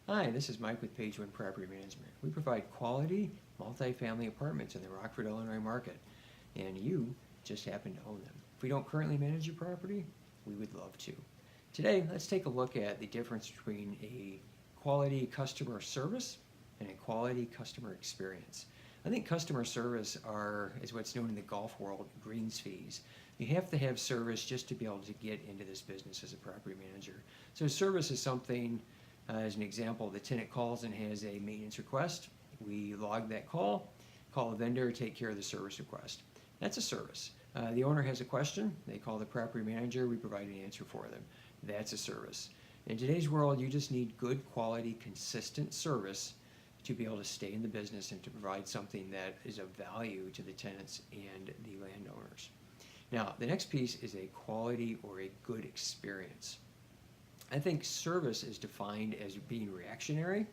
Hi, this is Mike with Page1 Property Management. We provide quality multifamily apartments in the Rockford, Illinois market, and you just happen to own them. If we don't currently manage your property, we would love to. Today, let's take a look at the difference between a quality customer service and a quality customer experience. I think customer service is what's known in the golf world greens fees. You have to have service just to be able to get into this business as a property manager. So service is something, as an example, the tenant calls and has a maintenance request. We log that call a vendor, take care of the service request. That's a service. The owner has a question, they call the property manager, we provide an answer for them. That's a service. In today's world, you just need good quality, consistent service to be able to stay in the business and to provide something that is of value to the tenants and the landowners. Now, the next piece is a quality or a good experience. I think service is defined as being reactionary,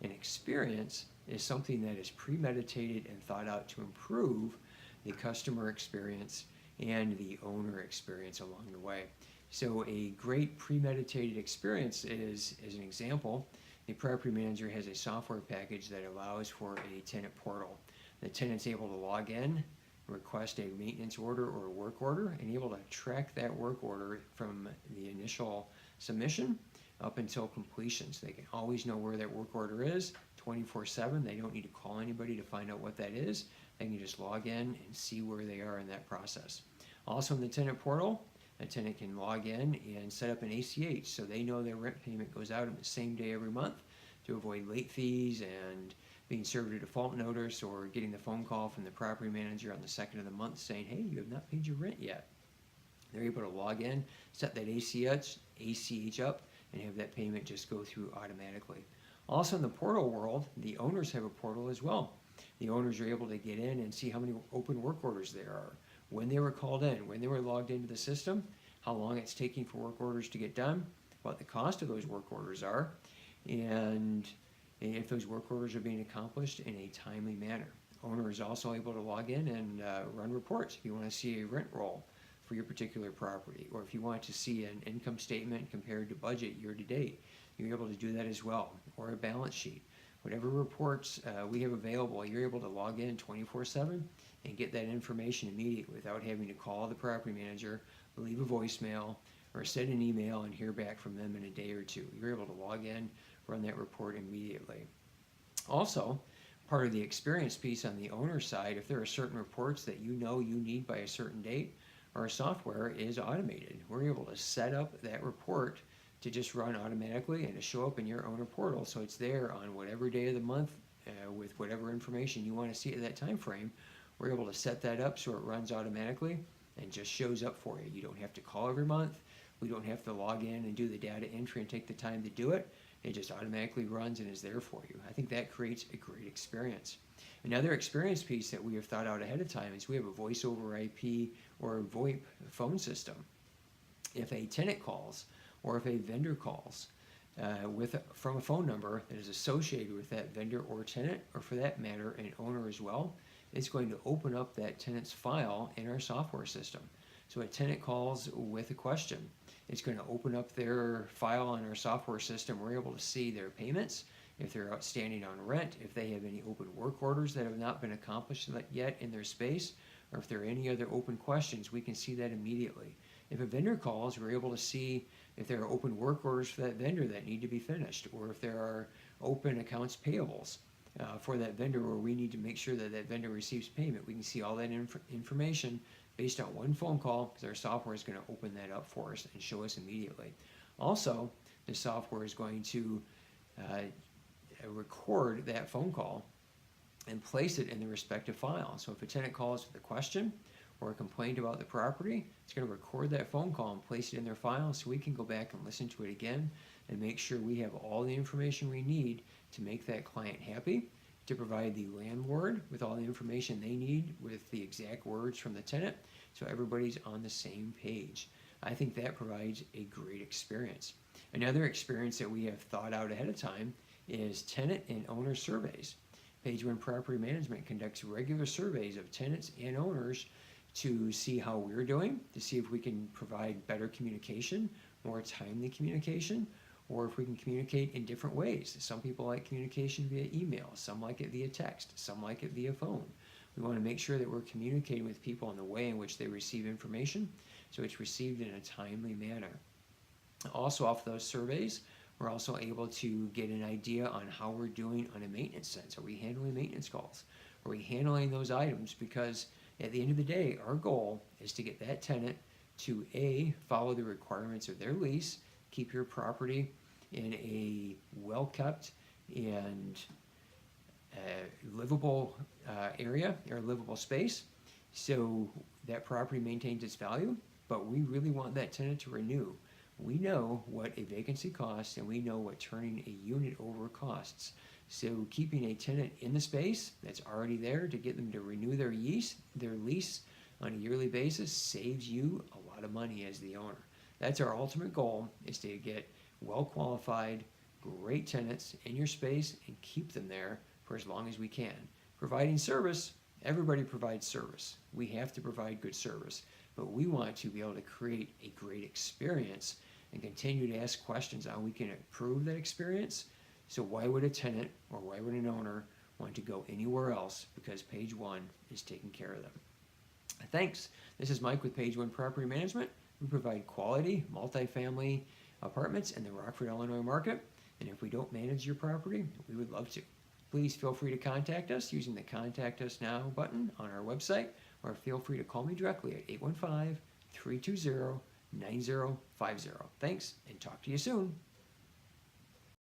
and experience is something that is premeditated and thought out to improve the customer experience and the owner experience along the way. So a great premeditated experience is, as an example, the property manager has a software package that allows for a tenant portal. The tenant's able to log in, request a maintenance order or a work order, and able to track that work order from the initial submission up until completion. So they can always know where that work order is 24/7. They don't need to call anybody to find out what that is. They can just log in and see where they are in that process. Also in the tenant portal, a tenant can log in and set up an ACH so they know their rent payment goes out on the same day every month to avoid late fees and being served a default notice or getting the phone call from the property manager on the second of the month saying, hey, you have not paid your rent yet. They're able to log in, set that ACH up, and have that payment just go through automatically. Also in the portal world, the owners have a portal as well. The owners are able to get in and see how many open work orders there are, when they were called in, when they were logged into the system, how long it's taking for work orders to get done, what the cost of those work orders are, and if those work orders are being accomplished in a timely manner. Owner is also able to log in and run reports if you want to see a rent roll for your particular property, or if you want to see an income statement compared to budget year to date, you're able to do that as well, or a balance sheet. Whatever reports we have available, you're able to log in 24/7 and get that information immediately without having to call the property manager, leave a voicemail, or send an email and hear back from them in a day or two. You're able to log in, run that report immediately. Also, part of the experience piece on the owner side, if there are certain reports that you know you need by a certain date, our software is automated. We're able to set up that report to just run automatically and to show up in your owner portal, so it's there on whatever day of the month with whatever information you want to see at that time frame. We're able to set that up so it runs automatically and just shows up for you. You don't have to call every month. We don't have to log in and do the data entry and take the time to do it. It just automatically runs and is there for you. I think that creates a great experience. Another experience piece that we have thought out ahead of time is we have a voice over IP or a VoIP phone system. If a tenant calls or if a vendor calls from a phone number that is associated with that vendor or tenant, or for that matter, an owner as well, it's going to open up that tenant's file in our software system. So a tenant calls with a question. It's going to open up their file on our software system. We're able to see their payments, if they're outstanding on rent, if they have any open work orders that have not been accomplished yet in their space, or if there are any other open questions, we can see that immediately. If a vendor calls, we're able to see if there are open work orders for that vendor that need to be finished, or if there are open accounts payables for that vendor where we need to make sure that that vendor receives payment. We can see all that information based on one phone call, because our software is going to open that up for us and show us immediately. Also, the software is going to record that phone call and place it in the respective file. So if a tenant calls with a question or a complaint about the property, it's going to record that phone call and place it in their file so we can go back and listen to it again and make sure we have all the information we need to make that client happy, to provide the landlord with all the information they need with the exact words from the tenant, so everybody's on the same page. I think that provides a great experience. Another experience that we have thought out ahead of time is tenant and owner surveys. Page1 Property Management conducts regular surveys of tenants and owners to see how we're doing, to see if we can provide better communication, more timely communication, or if we can communicate in different ways. Some people like communication via email, some like it via text, some like it via phone. We want to make sure that we're communicating with people in the way in which they receive information, so it's received in a timely manner. Also, off those surveys, we're also able to get an idea on how we're doing on a maintenance sense. Are we handling maintenance calls? Are we handling those items? Because at the end of the day, our goal is to get that tenant to A, follow the requirements of their lease, keep your property in a well-kept and livable area or livable space, so that property maintains its value, but we really want that tenant to renew. We know what a vacancy costs, and we know what turning a unit over costs. So keeping a tenant in the space that's already there to get them to renew their lease on a yearly basis saves you a lot of money as the owner. That's our ultimate goal, is to get well-qualified, great tenants in your space and keep them there for as long as we can. Providing service, everybody provides service. We have to provide good service, but we want to be able to create a great experience and continue to ask questions on how we can improve that experience. So why would a tenant or why would an owner want to go anywhere else? Because Page 1 is taking care of them. Thanks. This is Mike with Page 1 Property Management. We provide quality multifamily apartments in the Rockford, Illinois market. And if we don't manage your property, we would love to. Please feel free to contact us using the Contact Us Now button on our website, or feel free to call me directly at 815-320-9050. Thanks, and talk to you soon.